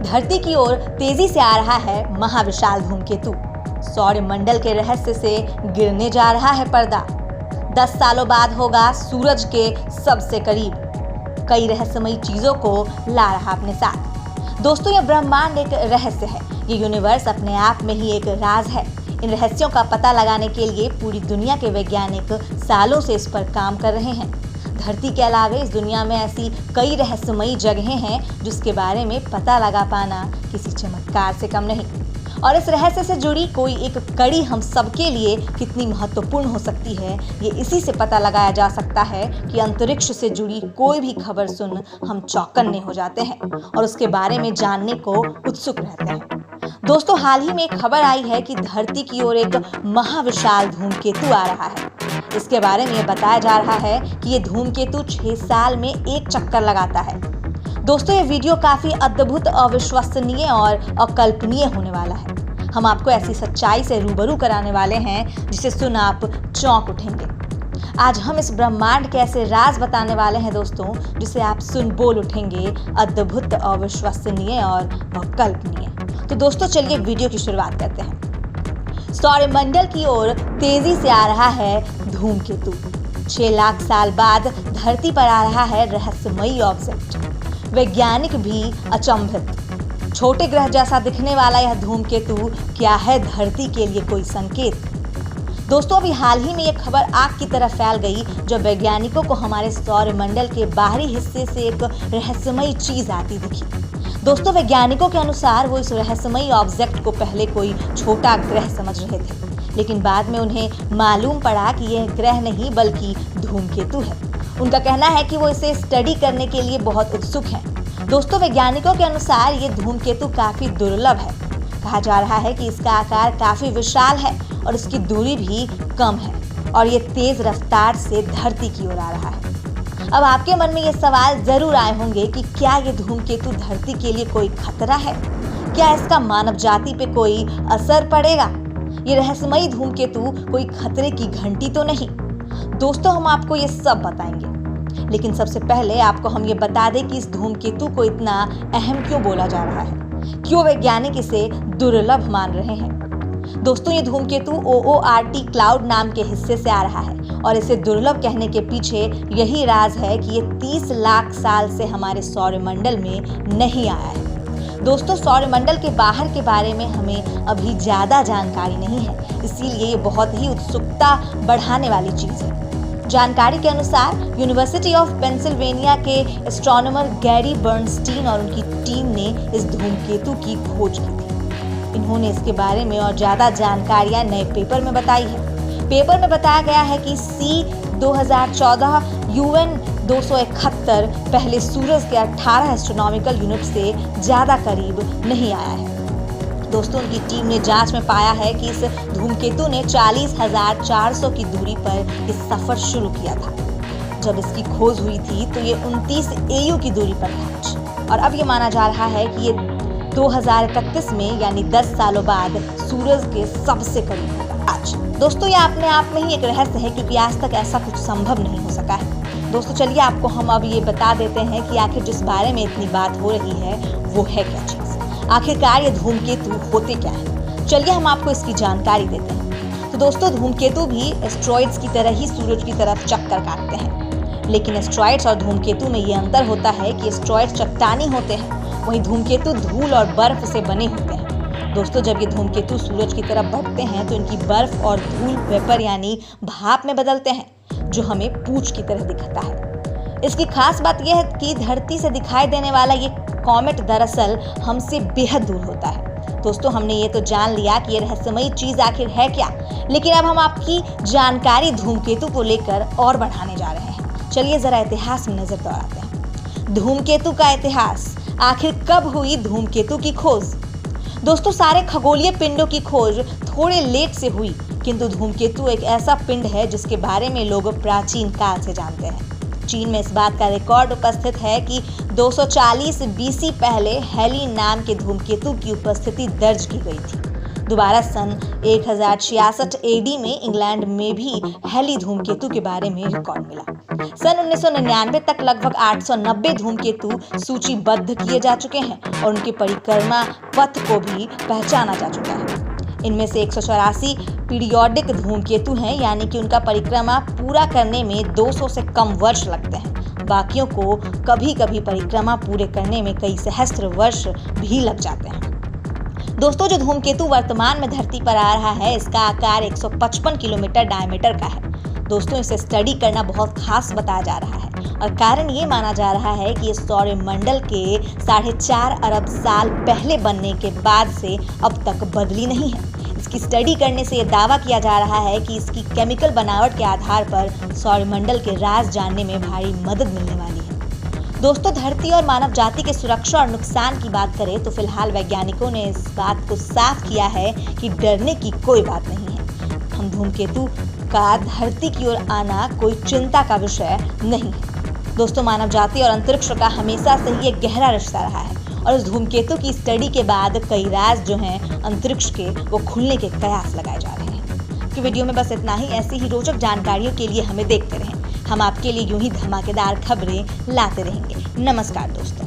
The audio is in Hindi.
धरती की ओर तेजी से आ रहा है महाविशाल धूमकेतु। सौरमंडल के रहस्य से गिरने जा रहा है पर्दा। 10 सालों बाद होगा सूरज के सबसे करीब। कई रहस्यमयी चीजों को ला रहा अपने साथ। दोस्तों, यह ब्रह्मांड एक रहस्य है। ये यूनिवर्स अपने आप में ही एक राज है। इन रहस्यों का पता लगाने के लिए पूरी दुनिया के वैज्ञानिक सालों से इस पर काम कर रहे हैं। धरती के अलावे इस दुनिया में ऐसी कई रहस्यमयी जगहें हैं जिसके बारे में पता लगा पाना किसी चमत्कार से कम नहीं। और इस रहस्य से जुड़ी कोई एक कड़ी हम सबके लिए कितनी महत्वपूर्ण हो सकती है, ये इसी से पता लगाया जा सकता है कि अंतरिक्ष से जुड़ी कोई भी खबर सुन हम चौकन्ने हो जाते हैं और उसके बारे में जानने को उत्सुक रहते हैं। दोस्तों, हाल ही में एक खबर आई है कि धरती की ओर एक महाविशाल धूमकेतु आ रहा है। इसके बारे में बताया जा रहा है कि ये धूमकेतु 6 साल में एक चक्कर लगाता है। दोस्तों, ये वीडियो काफी अद्भुत, अविश्वसनीय और अकल्पनीय होने वाला है। हम आपको ऐसी सच्चाई से रूबरू कराने वाले हैं जिसे सुन आप चौंक उठेंगे। आज हम इस ब्रह्मांड के ऐसे राज बताने वाले हैं दोस्तों, जिसे आप सुन बोल उठेंगे, अद्भुत, अविश्वसनीय और अकल्पनीय। तो दोस्तों, चलिए वीडियो की शुरुआत करते हैं। सौरमंडल की ओर तेजी से आ रहा है धूमकेतु। 6 लाख साल बाद धरती पर आ रहा है रहस्यमयी ऑब्जेक्ट। वैज्ञानिक भी अचंभित। छोटे ग्रह जैसा दिखने वाला यह धूमकेतु क्या है धरती के लिए कोई संकेत? दोस्तों, अभी हाल ही में यह खबर आग की तरह फैल गई जब वैज्ञानिकों को हमारे सौरमंडल के बाहरी हिस्से से एक रहस्यमयी चीज आती दिखी। दोस्तों, वैज्ञानिकों के अनुसार वो इस रहस्यमयी ऑब्जेक्ट को पहले कोई छोटा ग्रह समझ रहे थे, लेकिन बाद में उन्हें मालूम पड़ा कि यह ग्रह नहीं बल्कि धूमकेतु है। उनका कहना है कि वो इसे स्टडी करने के लिए बहुत उत्सुक हैं। दोस्तों, वैज्ञानिकों के अनुसार ये धूमकेतु काफी दुर्लभ है। कहा जा रहा है कि इसका आकार काफी विशाल है और इसकी दूरी भी कम है और ये तेज रफ्तार से धरती की ओर आ रहा है। अब आपके मन में ये सवाल जरूर आए होंगे कि क्या ये धूमकेतु धरती के लिए कोई खतरा है? क्या इसका मानव जाति पे कोई असर पड़ेगा? ये रहस्यमयी धूमकेतु कोई खतरे की घंटी तो नहीं? दोस्तों, हम आपको ये सब बताएंगे, लेकिन सबसे पहले आपको हम ये बता दें कि इस धूमकेतु को इतना अहम क्यों बोला जा रहा है, क्यों वैज्ञानिक इसे दुर्लभ मान रहे हैं। दोस्तों, ये धूमकेतु OORT क्लाउड नाम के हिस्से से आ रहा है और इसे दुर्लभ कहने के पीछे यही राज है कि ये 30 लाख साल से हमारे सौरमंडल में नहीं आया है। दोस्तों, सौरमंडल के बाहर के बारे में हमें अभी ज़्यादा जानकारी नहीं है, इसीलिए ये बहुत ही उत्सुकता बढ़ाने वाली चीज़ है। जानकारी के अनुसार यूनिवर्सिटी ऑफ पेंसिल्वेनिया के एस्ट्रोनॉमर गैरी बर्नस्टीन और उनकी टीम ने इस धूमकेतु की खोज की थी। इन्होंने इसके बारे में और ज़्यादा जानकारियाँ नए पेपर में बताई है। पेपर में बताया गया है कि C2014 UN 271 पहले सूरज के 18 एस्ट्रोनॉमिकल यूनिट से ज़्यादा करीब नहीं आया है। दोस्तों, उनकी टीम ने जांच में पाया है कि इस धूमकेतु ने 40,400 की दूरी पर इस सफर शुरू किया था। जब इसकी खोज हुई थी तो ये 29 AU की दूरी पर था और अब ये माना जा रहा है कि ये 2031 में यानी 10 सालों बाद सूरज के सबसे करीब होगा। आज दोस्तों, ये अपने आप में ही एक रहस्य है क्योंकि आज तक ऐसा कुछ संभव नहीं हो सका है। दोस्तों, चलिए आपको हम अब ये बता देते हैं कि आखिर जिस बारे में इतनी बात हो रही है वो है क्या चीज़। आखिरकार ये धूमकेतु होते क्या है, चलिए हम आपको इसकी जानकारी देते हैं। तो दोस्तों, धूमकेतु भी एस्ट्रॉइड्स की तरह ही सूरज की तरफ चक्कर काटते हैं, लेकिन एस्ट्रॉइड्स और धूमकेतु में ये अंतर होता है कि एस्ट्रॉइड्स चट्टानी होते हैं, वहीं धूमकेतु धूल और बर्फ से बने होते हैं। दोस्तों, जब ये धूमकेतु सूरज की तरफ बढ़ते हैं तो इनकी बर्फ और धूल वेपर यानी भाप में बदलते हैं, जो हमें पूंछ की तरह दिखता है। इसकी खास बात यह है कि धरती से दिखाई देने वाला ये कॉमेट दरअसल हमसे बेहद दूर होता है। दोस्तों, हमने ये तो जान लिया कि ये रहस्यमयी चीज आखिर है क्या, लेकिन अब हम आपकी जानकारी धूमकेतु को लेकर और बढ़ाने जा रहे हैं। चलिए जरा इतिहास में नजर दौड़ाते हैं। धूमकेतु का इतिहास, आखिर कब हुई धूमकेतु की खोज? दोस्तों, सारे खगोलीय पिंडों की खोज थोड़े लेट से हुई, किंतु धूमकेतु एक ऐसा पिंड है जिसके बारे में लोग प्राचीन काल से जानते हैं। चीन में इस बात का रिकॉर्ड उपस्थित है कि 240 BC पहले हेली नाम के धूमकेतु की उपस्थिति दर्ज की गई थी। दोबारा सन 1066 एडी में इंग्लैंड में भी हेली धूमकेतु के बारे में रिकॉर्ड मिला। सन 1999 तक लगभग 890 धूमकेतु सूचीबद्ध किए जा चुके हैं और उनके परिक्रमा पथ को भी पहचाना जा चुका है। इनमें से 184 पीरियोडिक धूमकेतु हैं, यानी कि उनका परिक्रमा पूरा करने में 200 से कम वर्ष लगते हैं। बाकियों को कभी कभी परिक्रमा पूरे करने में कई सहस्त्र वर्ष भी लग जाते हैं। दोस्तों, जो धूमकेतु वर्तमान में धरती पर आ रहा है, इसका आकार 155 किलोमीटर डायमीटर का है। दोस्तों, इसे स्टडी करना बहुत खास बताया जा रहा है और कारण ये माना जा रहा है कि इस सौरमंडल के 4.5 अरब साल पहले बनने के बाद से अब तक बदली नहीं है। इसकी स्टडी करने से ये दावा किया जा रहा है कि इसकी केमिकल बनावट के आधार पर सौरमंडल के राज जानने में भारी मदद मिलने वाली है। दोस्तों, धरती और मानव जाति के सुरक्षा और नुकसान की बात करें तो फिलहाल वैज्ञानिकों ने इस बात को साफ किया है कि डरने की कोई बात नहीं है। हम धूमकेतु का धरती की ओर आना कोई चिंता का विषय नहीं है। दोस्तों, मानव जाति और अंतरिक्ष का हमेशा से ही एक गहरा रिश्ता रहा है और इस धूमकेतु की स्टडी के बाद कई राज जो हैं अंतरिक्ष के, वो खुलने के कयास लगाए जा रहे हैं। कि वीडियो में बस इतना ही। ऐसी ही रोचक जानकारियों के लिए हमें देखते रहें। हम आपके लिए यूं ही धमाकेदार खबरें लाते रहेंगे। नमस्कार दोस्तों।